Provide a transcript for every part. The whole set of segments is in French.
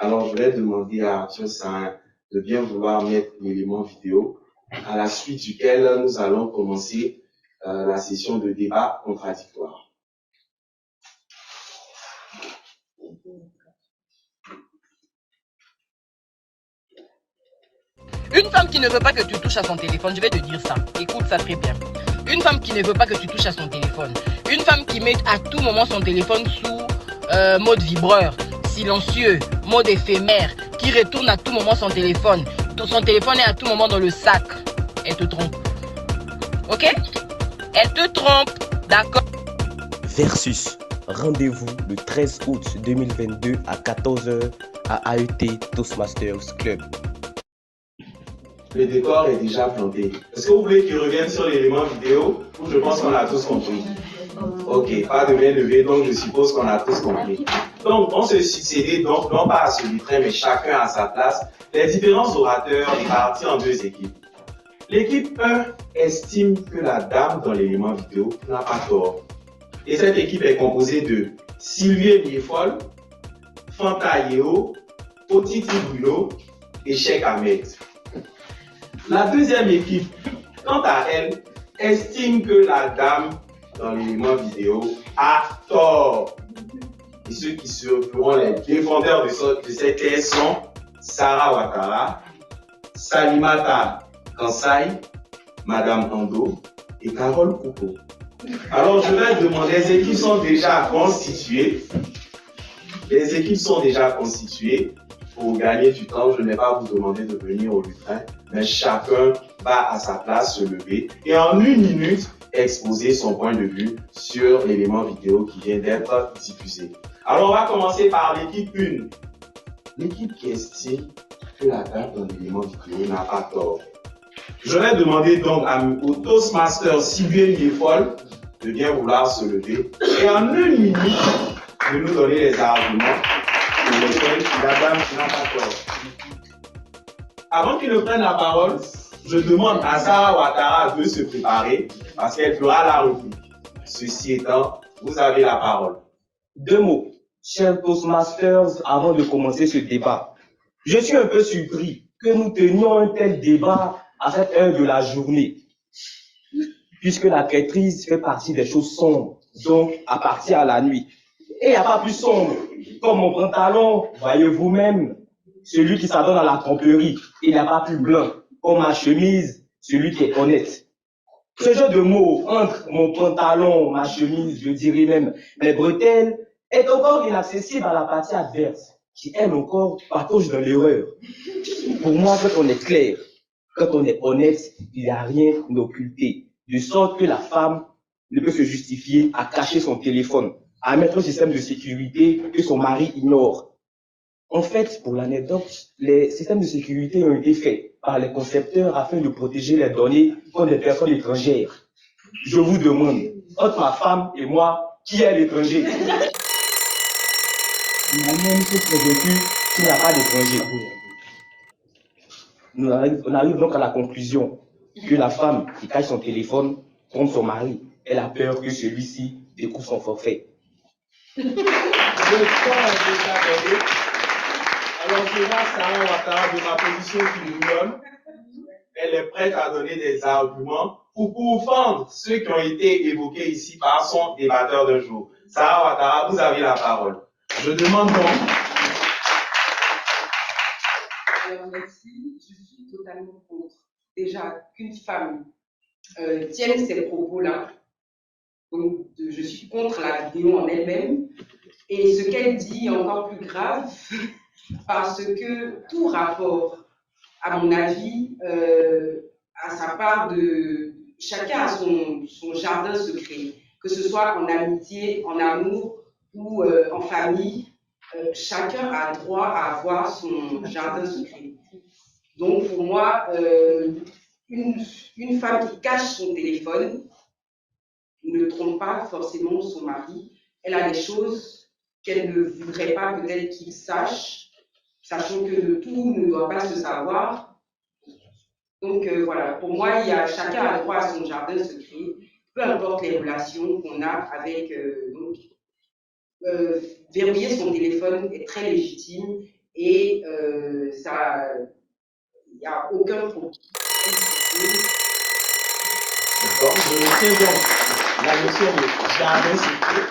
Alors, je vais demander à Arthur Sain de bien vouloir mettre l'élément vidéo, à la suite duquel nous allons commencer la session de débat contradictoire. Une femme qui ne veut pas que tu touches à son téléphone, je vais te dire ça, écoute ça très bien. Une femme qui ne veut pas que tu touches à son téléphone, une femme qui met à tout moment son téléphone sous mode vibreur, silencieux, mode éphémère, qui retourne à tout moment son téléphone est à tout moment dans le sac, elle te trompe. Ok? Elle te trompe, d'accord? Versus, rendez-vous le 13 août 2022 à 14h à AET Toastmasters Club. Le décor est déjà planté. Est-ce que vous voulez qu'il revienne sur l'élément vidéo ou je pense qu'on a tous compris? Ok, pas de main levée, donc je suppose qu'on a tous compris. Donc, on se succéder, donc, non pas à celui près, mais chacun à sa place, les différents orateurs répartis en deux équipes. L'équipe 1 estime que la dame dans l'élément vidéo n'a pas tort. Et cette équipe est composée de Sylvie Liefol, Fanta Yeo, Otiti Bruno et Cheikh Ahmed. La deuxième équipe, quant à elle, estime que la dame dans l'élément vidéo a tort. Et ceux qui seront les défendeurs de cette thèse sont Sarah Ouattara, Salimata Kansai, Madame Ando et Carole Coupeau. Alors je vais demander, les équipes sont déjà constituées. Les équipes sont déjà constituées. Pour gagner du temps, je ne vais pas vous demander de venir au lutrin, mais chacun va à sa place se lever et en 1 minute exposer son point de vue sur l'élément vidéo qui vient d'être diffusé. Alors on va commencer par l'équipe 1. L'équipe qui estime que la dame dans l'élément vidéo n'a pas tort. Je vais demander donc au Toastmaster Sylvie Liefol de bien vouloir se lever et en 1 minute de nous donner les arguments pour lesquels la dame n'a pas tort. Avant qu'il ne prenne la parole, je demande à Sarah Ouattara de se préparer parce qu'elle fera la réplique. Ceci étant, vous avez la parole. 2 mots, chers Toastmasters, avant de commencer ce débat. Je suis un peu surpris que nous tenions un tel débat à cette heure de la journée, puisque la traîtrise fait partie des choses sombres, donc à partir à la nuit. Et il n'y a pas plus sombre, comme mon pantalon, voyez vous-même, celui qui s'adonne à la tromperie. Il n'y a pas plus blanc, comme ma chemise, celui qui est honnête. Ce jeu de mots entre mon pantalon, ma chemise, je dirais même mes bretelles, est encore inaccessible à la partie adverse, qui elle encore patauge dans l'erreur. Pour moi, quand on est clair, quand on est honnête, il n'y a rien d'occulté. De sorte que la femme ne peut se justifier à cacher son téléphone, à mettre un système de sécurité que son mari ignore. En fait, pour l'anecdote, les systèmes de sécurité ont été faits par les concepteurs afin de protéger les données contre des personnes étrangères. Je vous demande, entre ma femme et moi, qui est l'étranger? Il a même été convaincu qu'il n'y a pas d'étranger. On arrive donc à la conclusion que la femme qui cache son téléphone contre son mari, elle a peur que celui-ci découvre son forfait. Le temps est déjà donné. Alors je vois Sarah Ouattara de ma position qui nous donne. Elle est prête à donner des arguments pour pourfendre ceux qui ont été évoqués ici par son débatteur d'un jour. Sarah Ouattara, vous avez la parole. Je demande donc. Alors merci, je suis totalement contre. Déjà qu'une femme tienne ces propos-là. Donc je suis contre la vidéo en elle-même. Et ce qu'elle dit est encore plus grave parce que tout rapport, à mon avis, à sa part de chacun a son jardin secret, que ce soit en amitié, en amour ou en famille, chacun a droit à avoir son jardin secret. Donc pour moi, une femme qui cache son téléphone ne trompe pas forcément son mari. Elle a des choses qu'elle ne voudrait pas peut-être qu'il sache, sachant que tout ne doit pas se savoir. Donc voilà, pour moi, chacun a droit à son jardin secret, peu importe les relations qu'on a avec. Verrouiller son téléphone est très légitime et n'y a aucun problème. D'accord, je retiens donc la notion de jardin secret.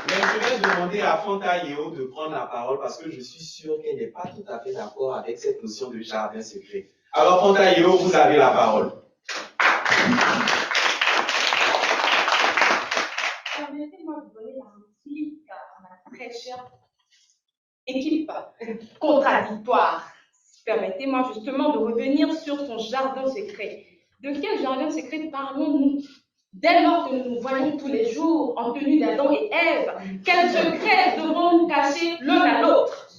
Mais je vais demander à Fanta Yeo de prendre la parole parce que je suis sûr qu'elle n'est pas tout à fait d'accord avec cette notion de jardin secret. Alors Fanta Yeo, vous avez la parole. Permettez-moi de donner la réplique à ma très chère équipe contradictoire. Permettez-moi justement de revenir sur son jardin secret. De quel jardin secret parlons-nous? Dès lors que nous nous voyons tous les jours en tenue d'Adam et Ève, quels secrets devons-nous cacher l'un à l'autre?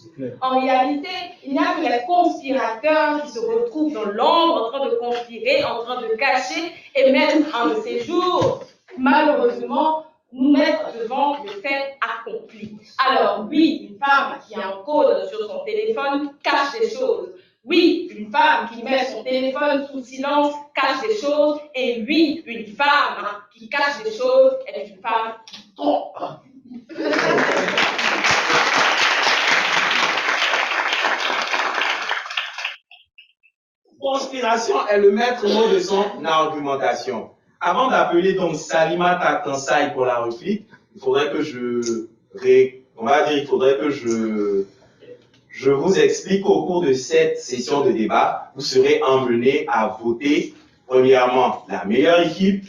En réalité, il n'y a que les conspirateurs qui se retrouvent dans l'ombre en train de conspirer, en train de cacher et mettre un de ces jours, malheureusement, nous mettre devant le fait accompli. Alors oui, une femme qui a un code sur son téléphone cache des choses. Oui, une femme qui met son téléphone sous silence cache des choses. Et oui, une femme qui cache des choses est une femme qui trompe. Conspiration est le maître mot de son argumentation. Avant d'appeler donc Salimata Kansai pour la réplique, il faudrait que je vous explique qu'au cours de cette session de débat, vous serez emmenés à voter, premièrement, la meilleure équipe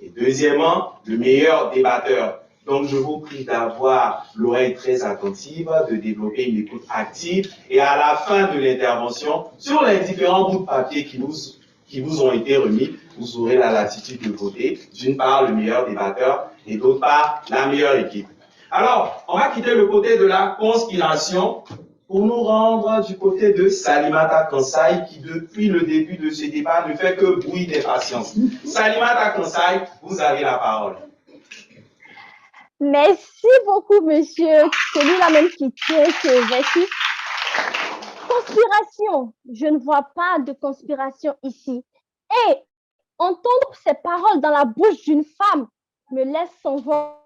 et deuxièmement, le meilleur débatteur. Donc, je vous prie d'avoir l'oreille très attentive, de développer une écoute active et à la fin de l'intervention, sur les différents bouts de papier qui vous ont été remis, vous aurez la latitude de voter, d'une part, le meilleur débatteur et d'autre part, la meilleure équipe. Alors, on va quitter le côté de la conspiration pour nous rendre du côté de Salimata Kansai qui, depuis le début de ce débat, ne fait que bruit d'impatience. Salimata Kansai, vous avez la parole. Merci beaucoup, monsieur. Celui-là même qui tient ce verset. Conspiration. Je ne vois pas de conspiration ici. Et entendre ces paroles dans la bouche d'une femme me laisse sans voix.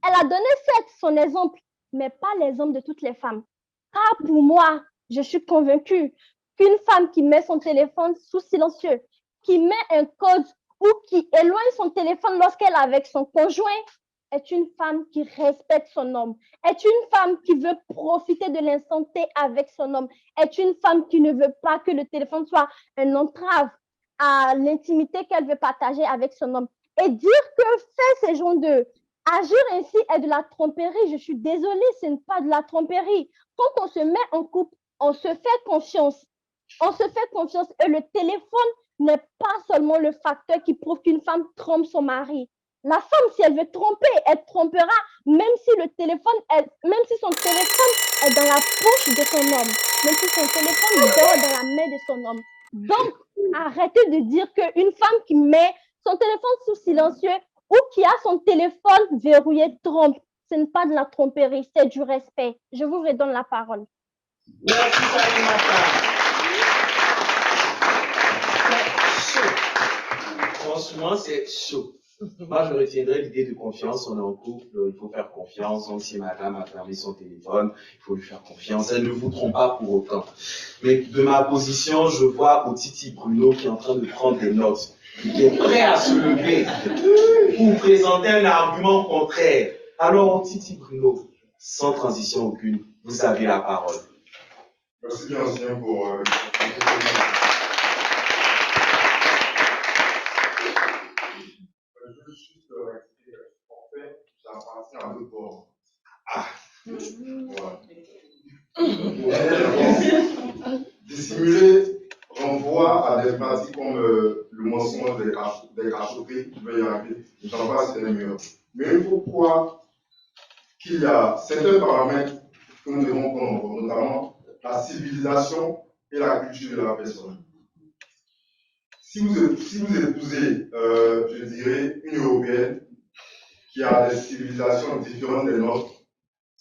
Elle a donné certes son exemple, mais pas l'exemple de toutes les femmes. Car pour moi, je suis convaincue qu'une femme qui met son téléphone sous silencieux, qui met un code ou qui éloigne son téléphone lorsqu'elle est avec son conjoint, est une femme qui respecte son homme, est une femme qui veut profiter de l'instant T avec son homme, est une femme qui ne veut pas que le téléphone soit un entrave à l'intimité qu'elle veut partager avec son homme. Et dire que faire ces genres de agir ainsi est de la tromperie, je suis désolée, ce n'est pas de la tromperie. Quand on se met en couple, on se fait confiance. On se fait confiance et le téléphone n'est pas seulement le facteur qui prouve qu'une femme trompe son mari. La femme, si elle veut tromper, elle trompera, même si son téléphone est dans la poche de son homme, même si son téléphone dort dans la main de son homme. Donc, arrêtez de dire qu'une femme qui met son téléphone sous silencieux ou qui a son téléphone verrouillé trompe. Ce n'est pas de la tromperie, c'est du respect. Je vous redonne la parole. Merci, Salimata. C'est chaud. Franchement, c'est chaud. Moi, je retiendrai l'idée de confiance. On est en couple, il faut faire confiance. Donc, si madame a fermé son téléphone, il faut lui faire confiance. Elle ne vous trompe pas pour autant. Mais de ma position, je vois Otiti Bruno qui est en train de prendre des notes, qui est prêt à se lever pour présenter un argument contraire. Alors, Otiti Bruno, sans transition aucune, vous avez la parole. Merci bien, Ancien, pour je veux juste rester en fait, j'appartiens à l'autre bord. Ah, voilà. Dissimuler renvoie à des pratiques comme le mensonge des cachotteries, je vais y arriver, j'en passe des murs. Mais il faut croire qu'il y a certains paramètres que nous devons prendre en compte, notamment la civilisation et la culture de la personne. Si vous épousez, je dirais, une Européenne qui a des civilisations différentes des nôtres,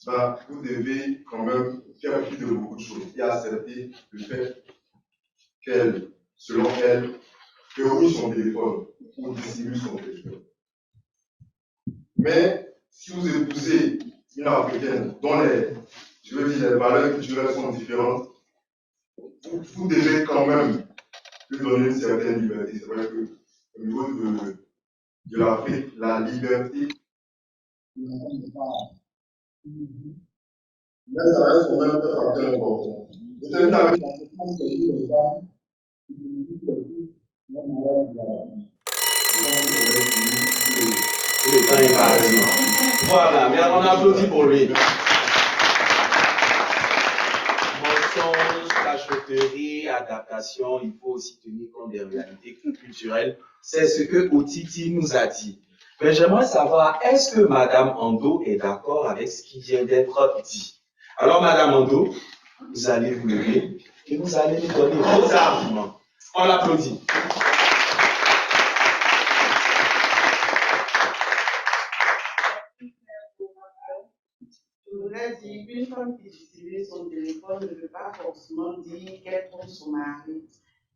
ben, vous devez quand même faire fi de beaucoup de choses et accepter le fait qu'elle, selon elle, verrouille son téléphone ou dissimule son téléphone. Mais si vous épousez une Africaine dont les valeurs culturelles sont différentes, vous devez quand même lui donner une certaine liberté. C'est vrai que au niveau de l'Afrique, la liberté, mais ça reste quand même un facteur important. Vous savez, avec la réponse que les femmes, le temps est parti. Voilà, mais on applaudit pour lui. Mensonge, cachotterie, adaptation, il faut aussi tenir compte des réalités culturelles. C'est ce que Otiti nous a dit. Mais j'aimerais savoir, est-ce que Madame Ando est d'accord avec ce qui vient d'être dit? Alors, Madame Ando, vous allez vous lever et vous allez nous donner vos arguments. On l'applaudit. Je voudrais dire qu'une femme qui utilise son téléphone ne veut pas forcément dire qu'elle trompe son mari.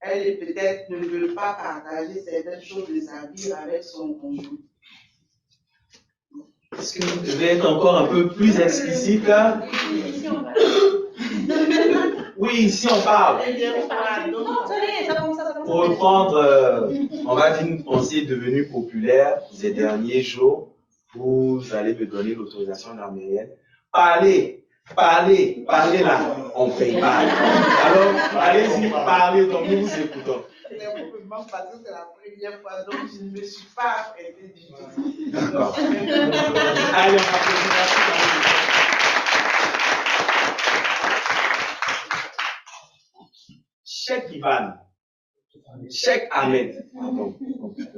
Elle est peut-être ne veut pas partager certaines choses de sa vie avec son conjoint. Est-ce que vous devez être encore un peu plus explicite là? Oui, ici on parle. Pour reprendre, on va dire une pensée devenue populaire ces derniers jours, vous allez me donner l'autorisation d'Armérienne. Parlez là, on ne paye pas. Alors, allez-y, parlez, donc nous vous écoutons. C'est parce que c'est la première fois, donc je ne me suis pas arrêtée du tout. D'accord. Allez, on va continuer. Cheikh Ivan, Cheikh Ahmed, pardon.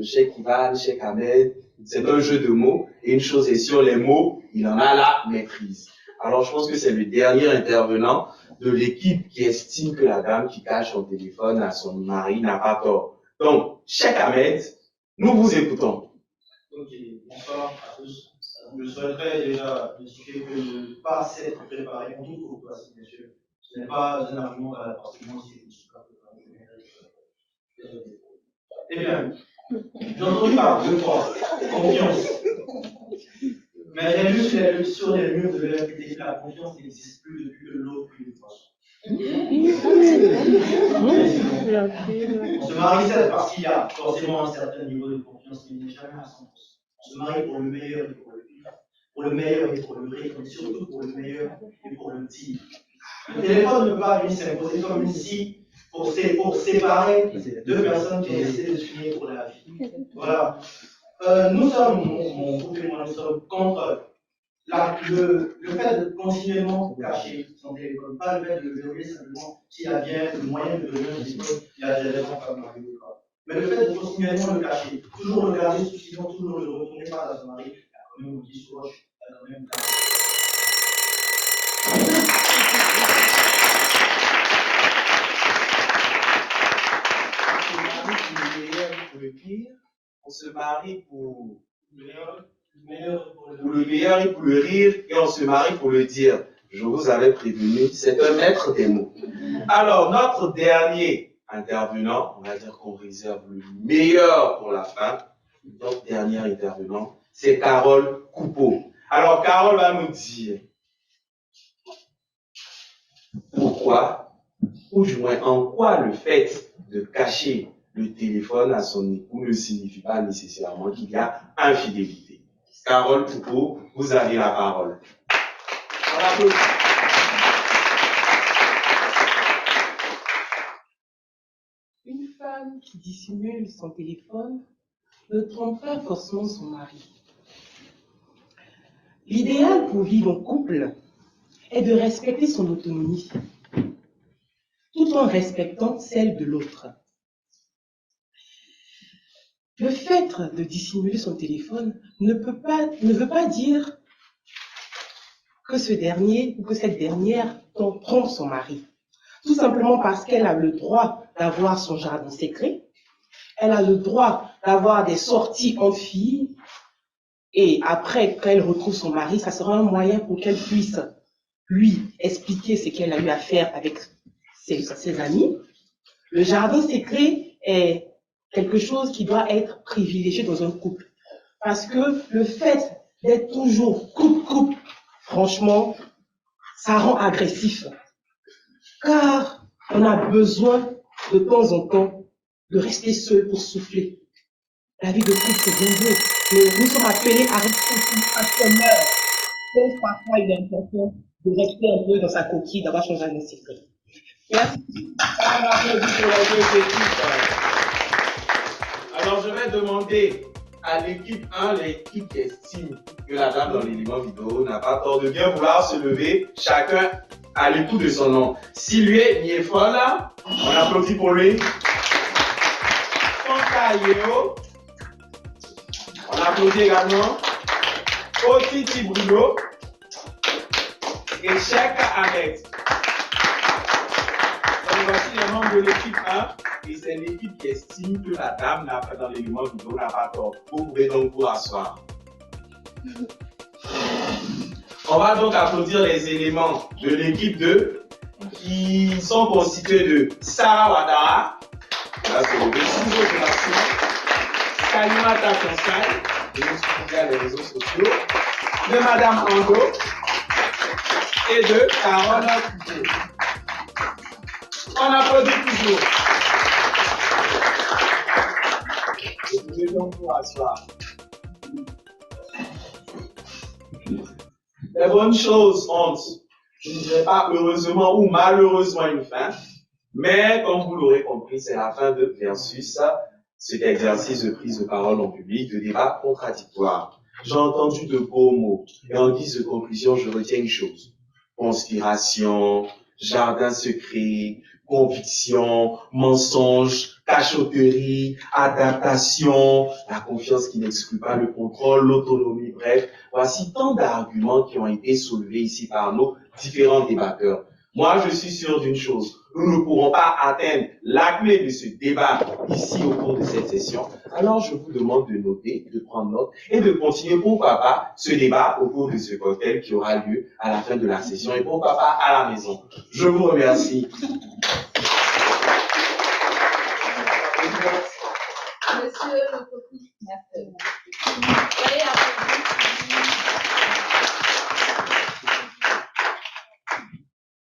Cheikh Ivan, Cheikh Ahmed, c'est un jeu de mots, et une chose est sûre, les mots, il en a la maîtrise. Alors je pense que c'est le dernier intervenant de l'équipe qui estime que la dame qui cache son téléphone à son mari n'a pas tort. Donc, Cheikh Ahmed, nous vous écoutons. Ok, bonsoir à tous. Je souhaiterais déjà expliquer que ne pas s'être préparé en toute courtoisie, bien sûr, ce n'est pas un argument à la partie moi si je ne suis pas préparé. Eh bien, j'ai entendu par deux fois confiance. Mais j'ai lu sur les murs de l'EFPT que la confiance n'existe plus depuis que l'eau coule de poisson. On se marie certes parce qu'il y a forcément un certain niveau de confiance, mais il n'est jamais à 100%. On se marie pour le meilleur et pour le pire, pour le meilleur et pour le vrai, mais surtout pour le meilleur et pour le pire. Le téléphone ne peut pas venir s'imposer comme une scie pour séparer deux personnes qui ont décidé de s'unir pour la vie. Voilà. Nous sommes, mon groupe et moi, nous sommes contre le fait de continuellement cacher son téléphone, pas le fait de le verrouiller simplement s'il y a bien le moyen de verrouiller un téléphone, il y a des raisons comme Mario. Mais le fait de continuellement le cacher, toujours le garder sous silence, toujours le retourner par son mari, il y a quand même un petit sourage, il y a quand même On se marie pour le meilleur et pour le rire, et on se marie pour le dire. Je vous avais prévenu, c'est un maître des mots. Alors, notre dernier intervenant, on va dire qu'on réserve le meilleur pour la fin, notre dernier intervenant, c'est Carole Coupeau. Alors, Carole va nous dire pourquoi, ou du moins en quoi le fait de cacher le téléphone à son époux ne signifie pas nécessairement qu'il y a infidélité. Carole Coupeau, vous avez la parole. Une femme qui dissimule son téléphone ne trompe pas forcément son mari. L'idéal pour vivre en couple est de respecter son autonomie, tout en respectant celle de l'autre. Le fait de dissimuler son téléphone ne veut pas dire que ce dernier ou que cette dernière trompe son mari. Tout simplement parce qu'elle a le droit d'avoir son jardin secret, elle a le droit d'avoir des sorties en filles, et après, quand elle retrouve son mari, ça sera un moyen pour qu'elle puisse lui expliquer ce qu'elle a eu à faire avec ses amis. Le jardin secret est quelque chose qui doit être privilégié dans un couple. Parce que le fait d'être toujours franchement, ça rend agressif. Car On a besoin de temps en temps de rester seul pour souffler. La vie de couple, c'est bien beau, mais nous sommes appelés à rester à son heure. Donc, parfois, il est important de rester un peu dans sa coquille, d'avoir changé un secret. Merci. Un applaudissement pour les deux équipes. Alors, je vais demander à l'équipe 1, l'équipe qui estime que la dame dans l'élément vidéo n'a pas tort de bien vouloir se lever, chacun à l'écoute de son nom. Sylvie Niefola, on applaudit pour lui. Tonka Yeo, on applaudit également. Otiti Bruno et Cheka Ahmed. Donc voici les membres de l'équipe 1 et c'est l'équipe qui estime que la dame n'a pas dans l'élément vidéo n'a pas tort. Vous pouvez donc vous asseoir. On va donc applaudir les éléments de l'équipe 2 qui sont constitués de Sarah Wadara, là c'est le ciseau de nation, Kalimata Konsai, et nous suivons les réseaux sociaux, de Madame Ando et de Carole Couté. On applaudit toujours. Vous pouvez donc vous asseoir. Les bonnes choses ont, je ne dirais pas heureusement ou malheureusement une fin, mais comme vous l'aurez compris, c'est la fin de Versus, cet exercice de prise de parole en public, de débat contradictoire. J'ai entendu de beaux mots, et en guise de conclusion, je retiens une chose. Conspiration, jardin secret, conviction, mensonge, cachotterie, adaptation, la confiance qui n'exclut pas le contrôle, l'autonomie, bref. Voici tant d'arguments qui ont été soulevés ici par nos différents débatteurs. Moi, je suis sûr d'une chose. Nous ne pourrons pas atteindre la clé de ce débat ici au cours de cette session. Alors, je vous demande de noter, de prendre note et de continuer, pourquoi pas, ce débat au cours de ce cocktail qui aura lieu à la fin de la session et pourquoi pas à la maison. Je vous remercie. Monsieur le